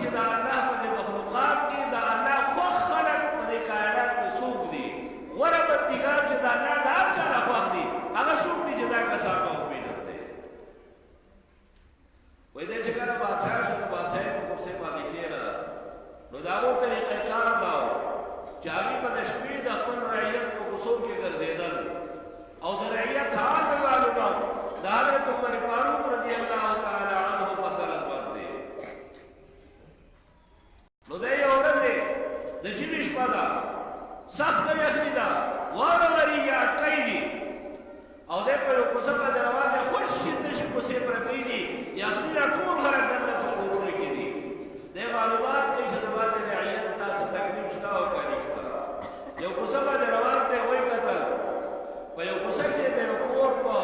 چې دا الله په مخلوقات کې دا الله خو خلق په کائنات کې سوق دي ورب دیګار چې دا الله دا چا خو دي هغه سوق دي چې دا کسان په امید ده وای دې چې کله بادشاہ شو بادشاہ په کوم څه باندې کې راځي نو دا وو طریقې کار داو چاري په شپې د خپل رعیت په وصول کې ګرځیدل او د رعیت حال په والو دا حضرت عمر فاروق رضی الله تعالی عنہ په طرف نو دې اورته د جیبش پدا سخت یخنی دا واره وری یا ټایدي او دې په کوڅه باندې روانه خوش شته شي کوڅه پر کېدي یخنی ټول غره دنه څه وګوري کېدي دې معلومات کې چې د باندې رعایت تاسو تکلیف شته او کاری شته یو کوڅه باندې روانه وای کتل په یو کوڅه کې د کور په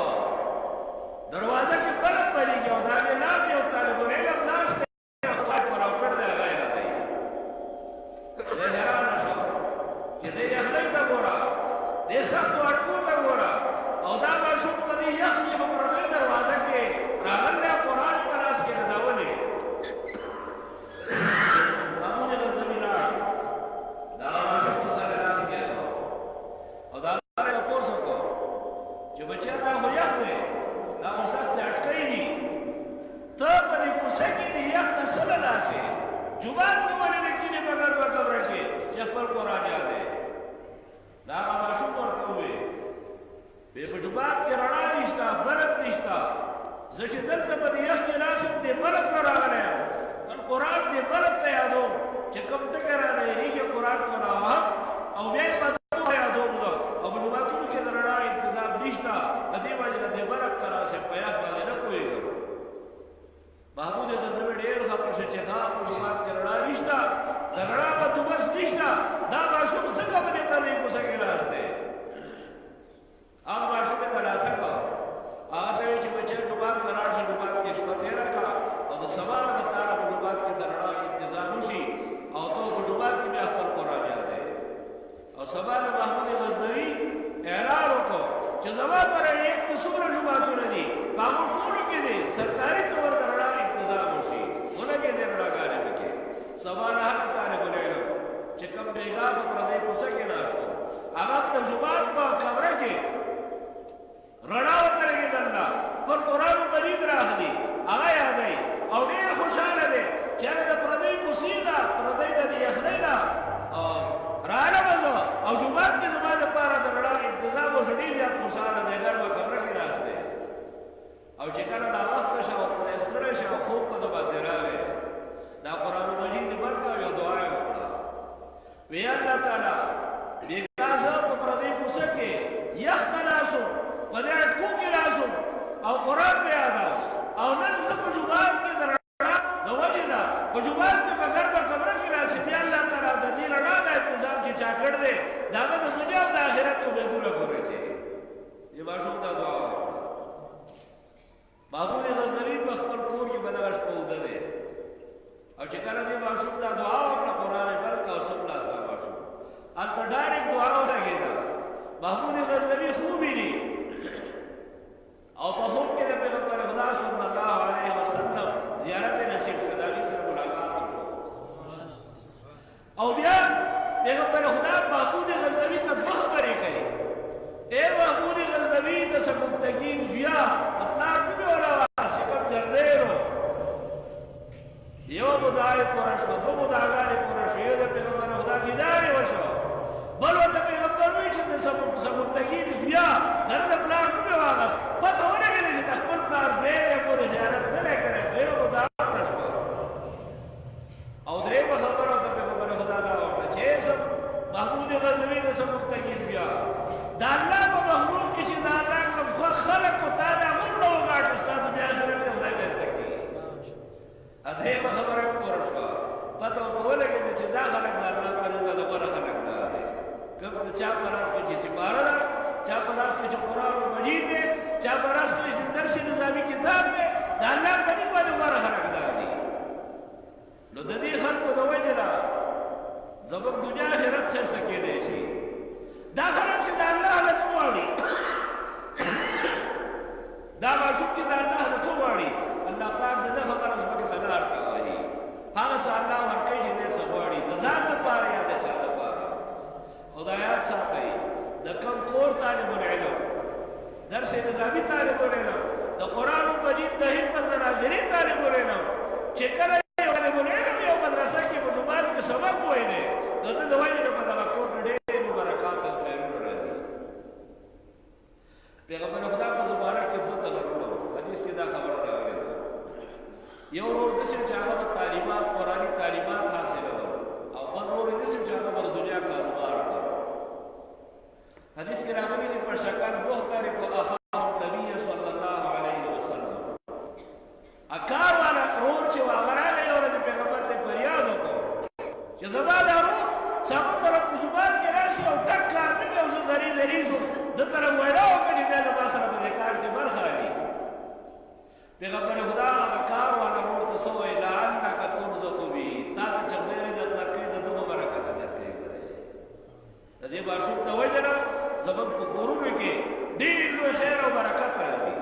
دروازه کې بلد پرېږي او دا نه نه یو طالب علم ناس سخت اٹکو تا گورا او دا ماشوم پدې یخنی په پردې دروازه کې راغله قرآن په لاس کې داولې محمود غزنوی دا ماشوم په سره لاس کې او دا له پوسو کو چې بچا دا خو یخ دی دا خو سخت اٹکې دي ته پدې کوڅه کې دی یخ نه سره لاسه جوبان په باندې کې نه بغیر راځي چې خپل قرآن یاد دی دا ماشوم ورته وي به په جوبات کې رڼا نشتا برق نشتا زه چې دلته په یخ کې ناسم دې برق راغلی نن قرآن دې برق ته یادوم چې کوم ټکی راغلی قرآن کو راوه او بیا یې په یادوم زه او په جوباتونو کې د رڼا انتظام نشتا د دې وجې دې برق ته راسم په یخ باندې نه پوهېږم محمود غزنوي ډېر خفه شو چې ښه په جوبات کې رڼا نشتا د رڼا بندوبست نشته او سبا د محمود غزنوي اعلان وکړ چې زما پر یک څومره جماعتونه دي هغه ټولو کې دي سرکاري تور درړه انتظام وشي ولګي دې راګانې وکړي سبا نه هغه طالب العلم چې کوم بیګا پر دې کوڅه کې ناشته هغه ترجمات په کمره کې رڼا ورته لګېدل پر قرآن مجید راغلي هغه یادوي او ډېر خوشحاله دی چې هغه د پردۍ کوڅې نه پردۍ د یخنۍ نه رانوځو او جومات کې زما دپاره د رڼا انتظام وشو ډېر زیات خوشحاله دی ګر په کمره کې ناست دی او چې کله ناوخته شو ورپسې ستړی شو خوب په ده باندې راغی دا قرآن مجید یې بند کړ یو دعا یې وکړه وی الله تعالی بېګا زه په پردۍ کوڅه کې یخ ته ناست وم په دې اټکو کې ناست وم او قرآن مې یاده او نن زه په جومات کې د رڼا د وجې نه په جومات کې په ګرمه کمره کې راسي بیا الله تعالی د دې رڼا دا انتظام چې چا کړ دی د هغه د دنیا او د آخرت امیدونه پوره کړي دې ماشوم ته دعا وکړه محمود غزنوي په خپل کور کې به دغه شپه اوده دی او چې کله دې ماشوم ته دعا وکړه قرآن یې بند کړه او سملاست دا ماشوم هلته ډایرکټ دعا ولګېده محمود غزنوي خوب ویني او په خوب کې د پیغمبر خدا صلی الله علیه وسلم زیارت نصیب شو د هغې سره ملاقات وکړو او بیا پیغمبر خدا محمود غزنوي ته دوه خبرې کوي ای محمود غزنوي د سبکتګین زویا د پلار نوم یې ولوه صفت جرنیرو یو مدعا یې پوره شوه دوه مدعاګانې پوره شوې یو د پیغمبر خدا دیدار یې وشو بل ورته پیغمبر وایي چې د سبکتګین زویا د هغه د پلار نوم یې واخیست پته ولګېده چې د خپل پلار زوی یې پورې زیارت نه دی کړی یو مدعا پوره شوه او درېیمه خبره ورته پیغمبر خدا دا وکړه چې محمود غزنوي د سبکتګین زویا د الله په مخلوق کې چې د الله کوم خوښ خلک و تا دا غرونه وګاټه ستا د بیا آخرت کې خدای بېسته کړي درېیمه خبره پوره شوه پته ورته ولګېده چې دا خلک د الله په نوم د غوره خلک نه دی کوم د چا په لاس کې چې سپاره ده چا په لاس کې چې قرآن مجید دی چا په لاس کې چې درس نظامي کتاب دی د الله په نوم باندې غوره خلک دا دي نو د دې خلکو د وجې نه زموږ دنیا آخرت ښایسته کېدی شي دا خلک چې د الله نه څه غواړي دا ماشوم چې د الله نه څه غواړي الله پاک د ده خبره ځمکې ته نه ورکوي هغه څه الله ورکوي چې دی څه غواړي د ځان لپاره یا د چا لپاره او دا یاد ساتئ د کوم کور طالب العلم درس نظامي طالب العلم د قرآن مجید د حفظ د ناظري طالب العلم چې کله یو طالب العلم یو مدرسه کې په جومات کې سبق وایي دی د ده د وجې نه په دغه کور نه ډېر مبارکات او خیرونه راځي پیغمبر خدا په زمانه کې دوه تلقونه حدیث کې دا خبره راغلې ده یو ورور داسې چې هغه به تعلیمات قرآني تعلیمات حاصلول او بل ورور یې داسې چې هغه به د دنیا کاروبار کړ حدیث کې راغلي دي په شکل محترق اخاه نبی صلی الله علیه وسلم اکار والا ورور چې هغه راغلی او د پیغمبر ته فریاد وکړ چې زما دا ورور سبا طرف په جومات کې راشي او ټک کار نه کوي او زه زری زری شو ده ته وینا وکړه چې بیا د ما سره په دې کار کې برخه راکړي پیغمبر خدا هغه کار والا ورور ته څه وایي لعلک ترزق بي تا ته چې خدای عزت درکوي د دغه برکت درکوي د دې ماشوم د وجې نه زموږ په کورونو کې ډېر لوی خیر او برکت راځي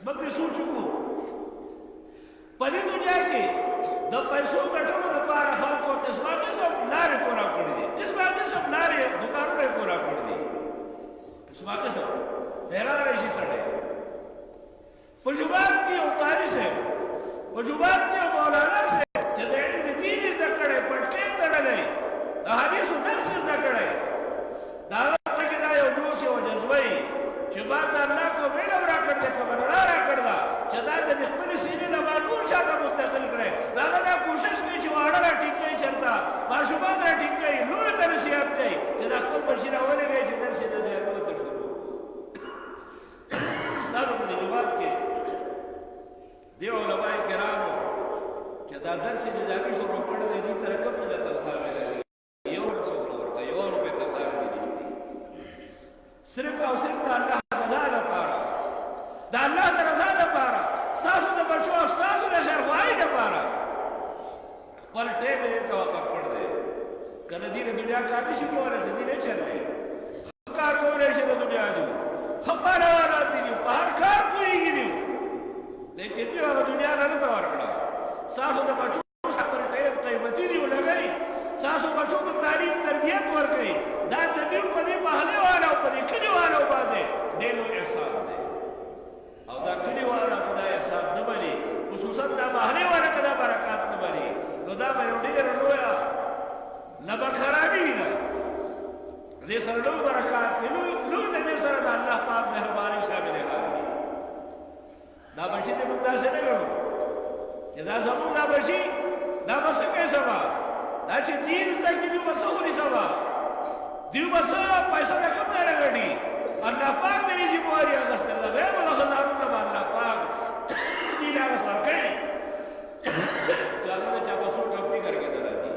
موږ پرې سوچ وکړو په دې دنیا کې د پیسو ګټلو لپاره خلکو قسمه قسم لارې پوره کړي دي قسمه قسم لارې دوکانونه یې پوره کړي دي قسمه قسم حیران راشي سړی په جومات کې یو قاري صاحب په جومات کې یو مولانا صاحب چې د علم دین یې زده کړی پټکۍ تړلی د حدیثو درس یې زده کړی د هغه په کې دا یو جوش یو جذبه یي چې ما ته الله کوم علم راکړ دی کومه رڼا راکړ ده چې دا د خپلې سینې نه ما نور چا ته منتقل کړی د هغه دا کوشش کوي چې واړه را ټیک کړي چېرته ماشومان را ټیک کړي لویو ته نصیحت کوي چې دا خپل بچي راولېږئ چې درس یې د زیارت ته شروع ستا په دې جومات کې دې علماء کرامو چې دا درس نظامي شروع کړی دی دوی ته رقم نه ده تنخوا ملوي یو روپۍ تنخوا نه دي صرف او صرف د الله رضا لپاره د الله د رضا لپاره ستاسو د بچو او ستاسو د ښاروالۍ لپاره خپل ټیم یې ته وقف کړ دی که نه دې دنیا کار نشي کولای چې دې نه چلې کار کولای شي د دنیا دی خبره راځي په هر کار کوي دي لیکن دې هغه دنیا نه تا ورکړه تاسو د بچو سره ډېر قیمتي دی ولګي تاسو بچو ته تعلیم تربیت ورکړي دا د دې په دې محله والو په دې کلی والو باندې ډېر احسان دی او دا کلی والو په دا احسان نه بني خصوصا دا محله والو کدا برکات نه بني نو دا به ډېر لویا لبا خرابي نه دې سره لوی برکات لوی دې سره د الله پاک مهرباني شامل کړي دا بچی دې موږ داسې نه ګڼو چې دا زموږ دا بچی دا به څه کوي سبا دا چې دین زده کړي دوی به څه وکړي سبا دوی به څه پیسې رقم نه راګړي الله پاک دې ذمہواري اخیستل ده غیر الله خزانه به الله پاک دې هغه سره کوي چالو چا په څو کمپنی کرکې نه راځي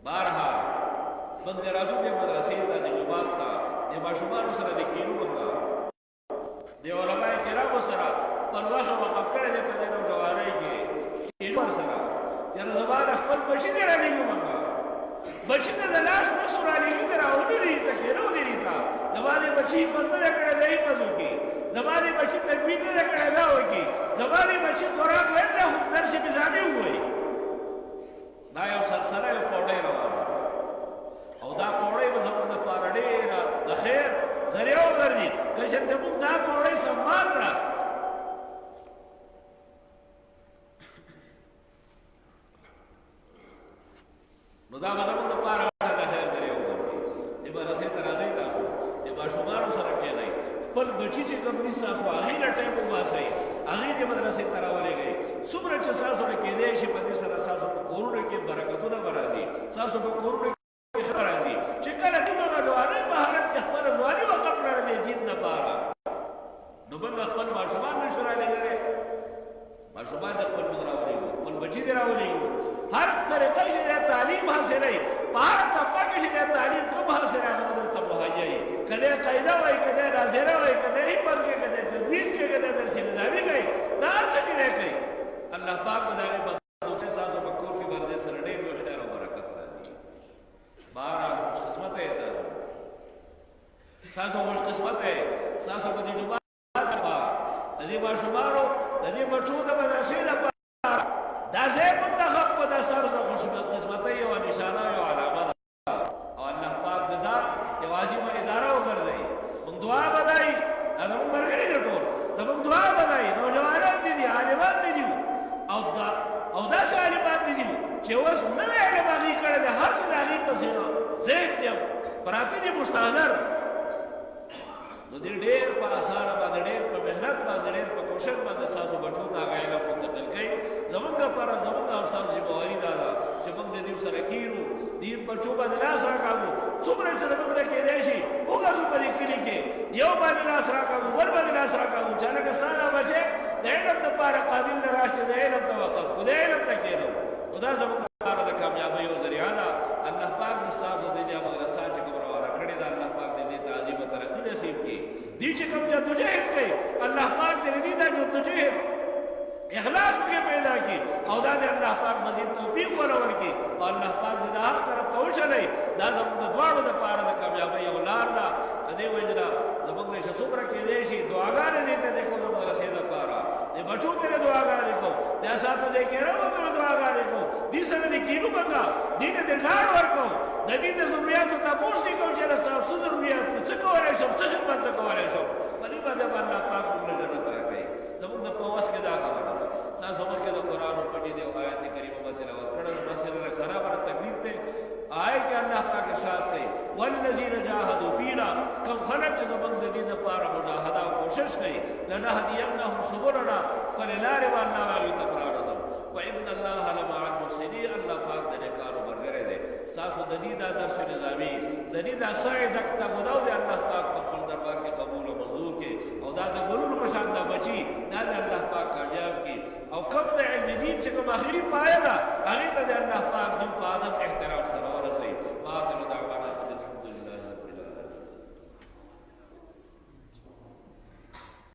بارها څنګه راځو دې مدرسې ته دې جماعت ته دې ماشومان سره دې کینو وکړه دې علماء کرامو سره په واخه وقف کړی دې په دې نوجوانۍ کې کینو سره چې زبان خپل بچی دې راځي وکړه بچی دې د لاس په سره لګي دې راوړي دې ته کینو دې تا زبانه بچی په دې کړه دې پزو کې زبانه بچی تدوین دې کړه دا وکی زبانه بچی قرآن وایي هم درس به ځانې وایي دا یو سلسله یو پوره روانه او دا پوره به زموږ لپاره ډېره د خیر ذریعه وګرځي که چې موږ دا پوره سمبال کړه نو دا به زموږ لپاره د خیر ذریعه وګرځي چې مدرسې ته راځئ تاسو چې ماشومانو سره کښېنئ خپل بچي چې کوم دي ستاسو هغې له ټایم وباسئ هغې دې مدرسې ته راولېږئ څومره چې ستاسو نه کېدی شي په دې سره ستاسو په کورونو کې برکتونه به راځي ستاسو په کورونو کې ښه راځي چې کله دې د نوجوانۍ په حالت کې خپله ځواني وقف کړه دې دین دپاره نو موږ خپل ماشومان نشو رالېږلی ماشومان دې خپل موږ راولېږو خپل بچي دې راولېږو هر طریقه چې دې تعلیم حاصلوي په هر طبقه کې چې دې تعلیم کوم حاصلوي هغه موږ ته مهیئ کده قاعده وایي کده ناظره وایي کده حفظ کې کده تدوین کې کده درس نظامي کوي دا هر څه دې کوي الله پاک به د هغې بدلون ستاسو په کور کې به د دې سره ډېر لوی خیر او برکت راځي بهرحال خوشقسمته یې تاسو خوشقسمته یې ستاسو په دې جومات لپاره د دې ماشومانو د دې بچو د مدرسې لپاره دا ځای منتخب کړو دا ستاسو د خوشقسمتۍ یوه نشانه یوه علامه ده او الله پاک د دا یوازې مو اداره وګرځوي موږ دعا بدایي دا زموږ ملګري دي ټول زموږ دعا بدایي نوجوانان دي دي عالمان دي دي او داسې عالمان دي دي چې اوس نوی علم هغې کړی دی هر څه د هغې پسې ذهن دی پراته دي مستحضر نو دې ډېر په اسانه باندې ډېر په محنت باندې ډېر په کوشش باندې ستاسو بچو ته هغه علم منتقل کوي زموږ لپاره زموږ او ستاسو ذمہواري دا ده چې موږ د دې سره کښېنو دې بچو باندې لاس راکاږو څومره چې زموږ نه کېدی شي وګرځو په دې کلي کې یو باندې لاس راکاږو بل باندې لاس راکاږو چې هلکه ستا دا بچی د علم دپاره قابل نه راشي د علم ته وقف کړو د علم ته کښېنو نو دا زموږ لپاره د کامیابۍ یو ذریعه ده الله پاک دې ستاسو د دې مدرسه چې کوم روانه کړې ده الله پاک دې دې ته عظیمه ترقي نصیب کړي دې چې کوم جدوجہد کوي الله پاک دې دې دا جدوجہد اخلاص پکې پیدا کړي او دا دې الله پاک مزید توفیق ورکړي او الله پاک دې د هر طرف ته وشلئ دا زموږ د دواړو دپاره د کامیابۍ یو لار ده د دې وجې نه زموږ نه چې څومره کېدی شي دعاګانې دې ته دې کوو د مدرسې دپاره دې بچو ته دې دعاګانې کوو د اساتذې کرامو ته دعاګانې کوو دې سره دې کینو بنګه دې ته دې لار ورکوو د دې د ضرورياتو تپوس دې کوو چې یاره صاحب څه ضروريات دي څه کولی شم څه خدمت څه کولی شم په دې باندې به الله پاک موږ له جنت راکوي زموږ د په وس کې دا خبره ده ستاسو مخکې د قرآن پټې دی او آیات کریمه به تلاوت کړه نو مسله خرابه تکلیف دی آئے کہ اللہ پاک ارشاد کئی والذین جاہدوا فینا کم خلق چې زموږ د دې دپاره مجاهده او کوشش کوي لنهدینهم سبلنا فللار والله هغوی ته پرانځم وان الله لمع المحسنین الله پاک د نیکانو ملګری دی ستاسو د دې دا درس نظامي د دې دا سعی دک تبو دا